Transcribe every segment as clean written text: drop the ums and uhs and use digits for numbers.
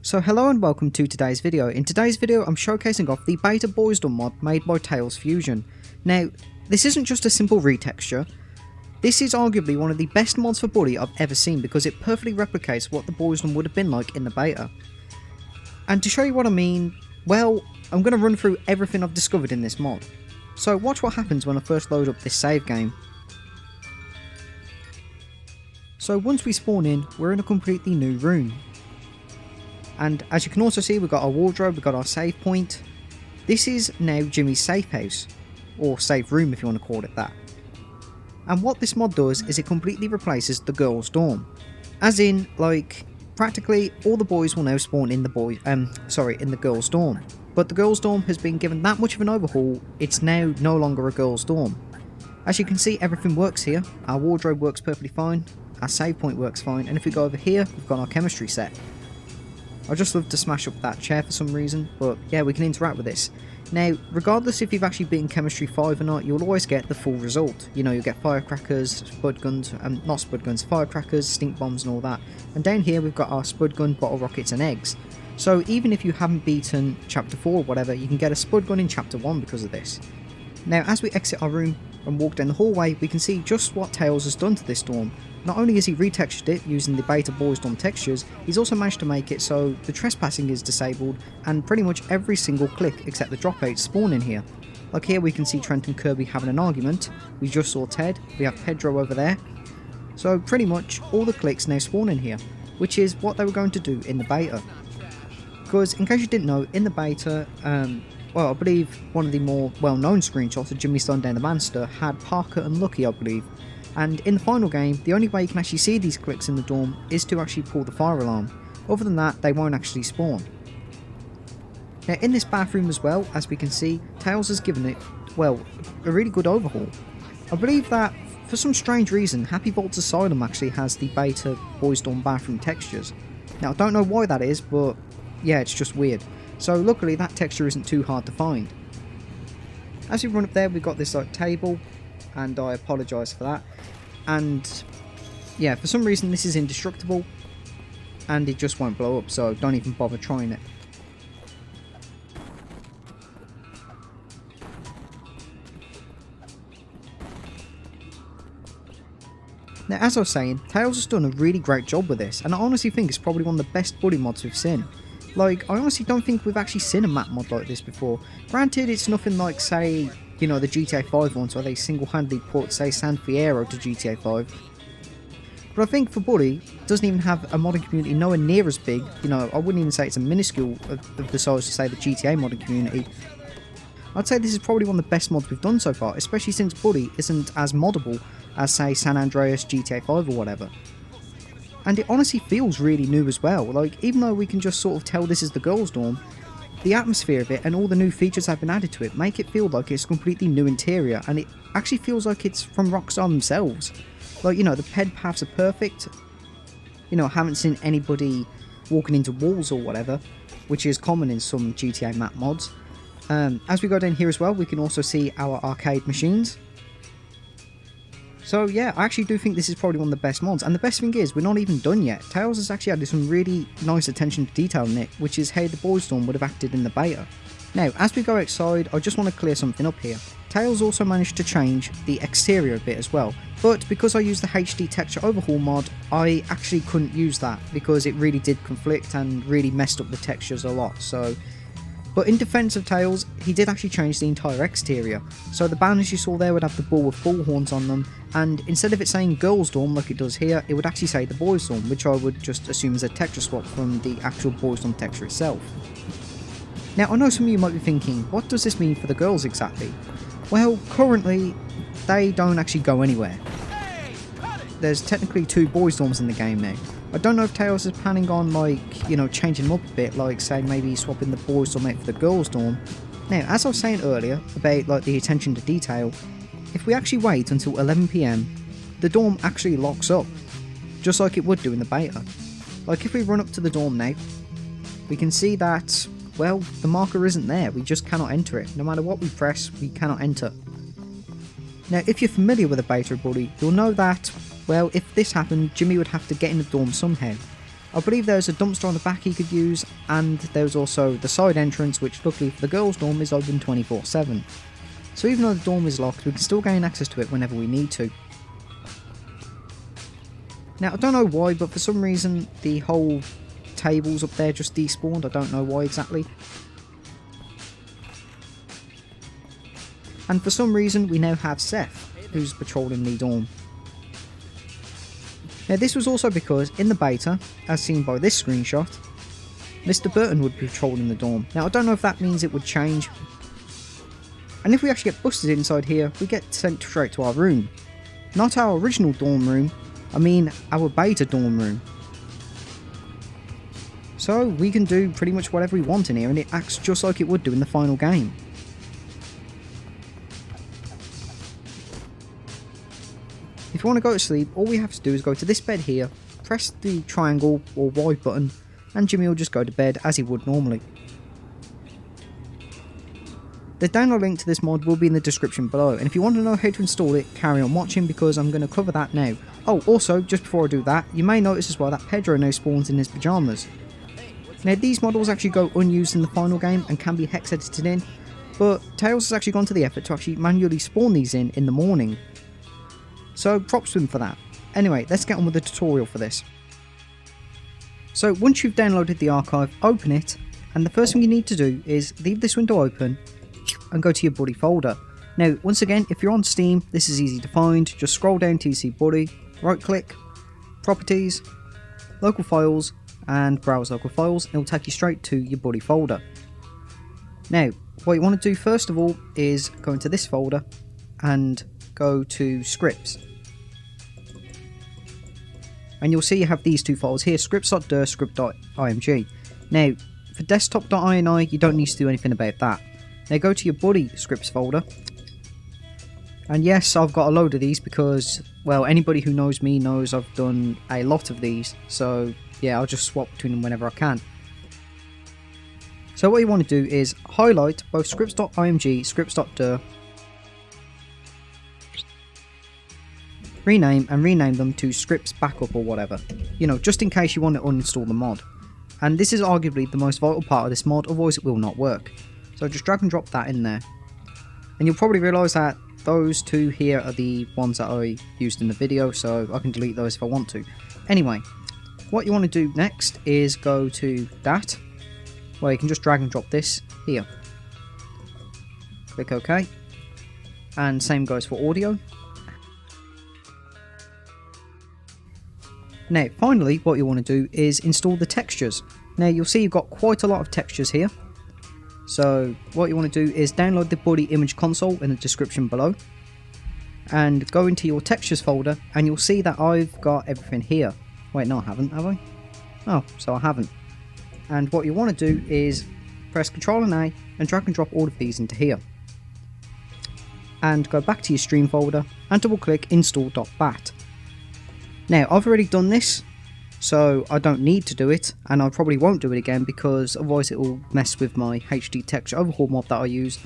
So hello and welcome to today's video. In today's video I'm showcasing off the beta boys done mod made by TailzFuzion. Now this isn't just a simple retexture, this is arguably one of the best mods for Bully I've ever seen because it perfectly replicates what the boys done would have been like in the beta. And to show you what I mean, well, I'm going to run through everything I've discovered in this mod. So watch what happens when I first load up this save game. So once we spawn in, we're in a completely new room. And as you can also see, we've got our wardrobe, we've got our save point. This is now Jimmy's safe house, or safe room if you want to call it that. And what this mod does is it completely replaces the girls' dorm. As in, like, practically all the boys will now spawn in the girls' dorm. But the girls' dorm has been given that much of an overhaul, it's now no longer a girls' dorm. As you can see, everything works here. Our wardrobe works perfectly fine, our save point works fine, and if we go over here, we've got our chemistry set. I just love to smash up that chair for some reason, but yeah, we can interact with this. Now, regardless if you've actually beaten Chemistry 5 or not, you'll always get the full result. You know, you'll get firecrackers, spud guns, not spud guns, firecrackers, stink bombs and all that. And down here we've got our spud gun, bottle rockets and eggs. So even if you haven't beaten Chapter 4 or whatever, you can get a spud gun in Chapter 1 because of this. Now, as we exit our room and walk down the hallway, we can see just what Tails has done to this dorm. Not only has he retextured it using the beta boys dorm textures, he's also managed to make it so the trespassing is disabled and pretty much every single click except the dropouts spawn in here. Like here we can see Trent and Kirby having an argument, we just saw Ted, we have Pedro over there. So pretty much all the clicks now spawn in here, which is what they were going to do in the beta. Because in case you didn't know, in the beta, well, I believe one of the more well-known screenshots of Jimmy Stone down the Manster had Parker and Lucky, I believe. And in the final game, the only way you can actually see these clicks in the dorm is to actually pull the fire alarm. Other than that, they won't actually spawn. Now in this bathroom as well, as we can see, Tails has given it, well, a really good overhaul. I believe that, for some strange reason, Happy Vault's Asylum actually has the beta boys dorm bathroom textures. Now I don't know why that is, but yeah, it's just weird. So luckily that texture isn't too hard to find. As we run up there, we've got this like table, and I apologise for that. And yeah, for some reason this is indestructible and it just won't blow up, so don't even bother trying it. Now as I was saying, Tails has done a really great job with this, and I honestly think it's probably one of the best bully mods we've seen. Like, I honestly don't think we've actually seen a map mod like this before. Granted, it's nothing like, say, you know, the GTA 5 ones where they single-handedly put, say, San Fierro to GTA 5. But I think for Bully, it doesn't even have a modding community nowhere near as big. You know, I wouldn't even say it's a minuscule of the size to say the GTA modding community. I'd say this is probably one of the best mods we've done so far, especially since Bully isn't as moddable as, say, San Andreas, GTA 5 or whatever. And it honestly feels really new as well. Like, even though we can just sort of tell this is the girls' dorm, the atmosphere of it and all the new features that have been added to it make it feel like it's a completely new interior, and it actually feels like it's from Rockstar themselves. Like, you know, the ped paths are perfect. You know, I haven't seen anybody walking into walls or whatever, which is common in some GTA map mods. As we go down here as well, we can also see our arcade machines. So yeah, I actually do think this is probably one of the best mods, and the best thing is, we're not even done yet. Tails has actually added some really nice attention to detail in it, which is how the boys dorm would have acted in the beta. Now, as we go outside, I just want to clear something up here. Tails also managed to change the exterior a bit as well, but because I used the HD texture overhaul mod, I actually couldn't use that, because it really did conflict and really messed up the textures a lot, so... But in defence of Tails, he did actually change the entire exterior. So the banners you saw there would have the bull with bull horns on them, and instead of it saying girls dorm like it does here, it would actually say the boys dorm, which I would just assume is a texture swap from the actual boys dorm texture itself. Now I know some of you might be thinking, what does this mean for the girls exactly? Well, currently, they don't actually go anywhere. There's technically 2 boys dorms in the game now. I don't know if Tails is planning on, like, you know, changing them up a bit, like, say, maybe swapping the boys dorm out for the girls dorm. Now, as I was saying earlier, about, like, the attention to detail, if we actually wait until 11 PM, the dorm actually locks up, just like it would do in the beta. Like, if we run up to the dorm now, we can see that, well, the marker isn't there, we just cannot enter it. No matter what we press, we cannot enter. Now, if you're familiar with a beta Bully, you'll know that, well, if this happened, Jimmy would have to get in the dorm somehow. I believe there's a dumpster on the back he could use, and there's also the side entrance, which luckily for the girls' dorm is open 24/7. So even though the dorm is locked, we can still gain access to it whenever we need to. Now I don't know why, but for some reason the whole tables up there just despawned. I don't know why exactly. And for some reason we now have Seth, who's patrolling the dorm. Now this was also because in the beta, as seen by this screenshot, Mr. Burton would be patrolling the dorm. Now I don't know if that means it would change. And if we actually get busted inside here, we get sent straight to our room. Not our original dorm room, I mean our beta dorm room. So we can do pretty much whatever we want in here, and it acts just like it would do in the final game. If you want to go to sleep, all we have to do is go to this bed here, press the triangle or Y button, and Jimmy will just go to bed as he would normally. The download link to this mod will be in the description below, and if you want to know how to install it, carry on watching because I'm going to cover that now. Oh, also, just before I do that, you may notice as well that Pedro now spawns in his pyjamas. Now these models actually go unused in the final game and can be hex edited in, but Tails has actually gone to the effort to actually manually spawn these in the morning. So props to him for that. Anyway, let's get on with the tutorial for this. So once you've downloaded the archive, open it, and the first thing you need to do is leave this window open and go to your buddy folder. Now once again, if you're on Steam, this is easy to find. Just scroll down to see buddy, right click, properties, local files, and browse local files, and it will take you straight to your buddy folder. Now what you want to do first of all is go into this folder and go to scripts, and you'll see you have these two files here, scripts.dir, script.img. Now for desktop.ini you don't need to do anything about that. Now go to your buddy scripts folder, and yes, I've got a load of these because, well, anybody who knows me knows I've done a lot of these, so yeah, I'll just swap between them whenever I can. So what you want to do is highlight both scripts.img, scripts.dir, rename them to scripts backup or whatever, you know, just in case you want to uninstall the mod. And this is arguably the most vital part of this mod, otherwise it will not work. So just drag and drop that in there, and you'll probably realise that those two here are the ones that I used in the video, so I can delete those if I want to. Anyway, what you want to do next is go to that, where you can just drag and drop this here. Click OK, and same goes for audio. Now finally what you want to do is install the textures. Now you'll see you've got quite a lot of textures here. So what you want to do is download the buddy image console in the description below, and go into your textures folder, and you'll see that I've got everything here. Wait, no I haven't, have I? Oh, so I haven't. And what you want to do is press Ctrl and A and drag and drop all of these into here. And go back to your stream folder and double click install.bat. Now I've already done this, so I don't need to do it, and I probably won't do it again because otherwise it will mess with my HD texture overhaul mod that I use.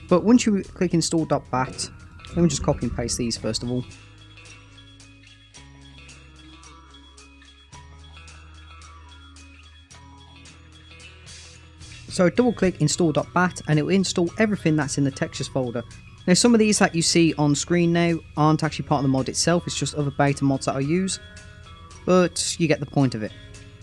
But once you click install.bat, let me just copy and paste these first of all. So double click install.bat and it will install everything that's in the textures folder. Now some of these that you see on screen now aren't actually part of the mod itself, it's just other beta mods that I use, but you get the point of it.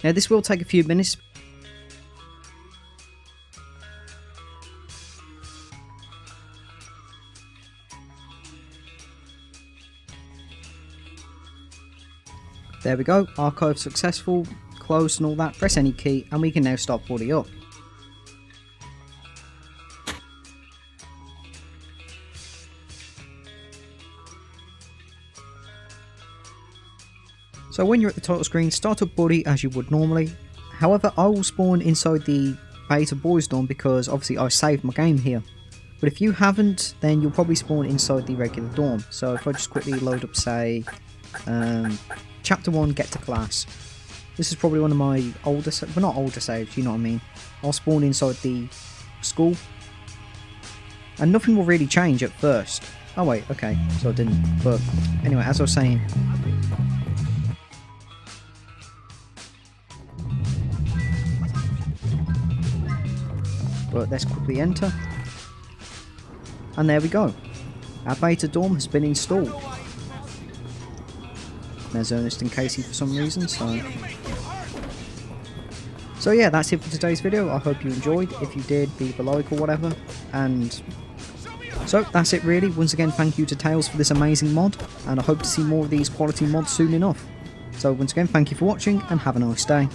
Now this will take a few minutes. There we go, archive successful, close and all that, press any key and we can now start Buddy up. So when you're at the title screen, start up Buddy as you would normally. However, I will spawn inside the beta boys dorm because obviously I saved my game here. But if you haven't, then you'll probably spawn inside the regular dorm. So if I just quickly load up, say, Chapter 1, Get to Class. This is probably one of my older, well not older saves, you know what I mean. I'll spawn inside the school. And nothing will really change at first. Oh wait, okay, so I didn't. But anyway, as I was saying, but let's quickly enter. And there we go. Our beta dorm has been installed. There's Ernest and Casey for some reason, so yeah, that's it for today's video. I hope you enjoyed. If you did, leave a like or whatever. And so that's it really. Once again, thank you to Tails for this amazing mod, and I hope to see more of these quality mods soon enough. So once again, thank you for watching and have a nice day.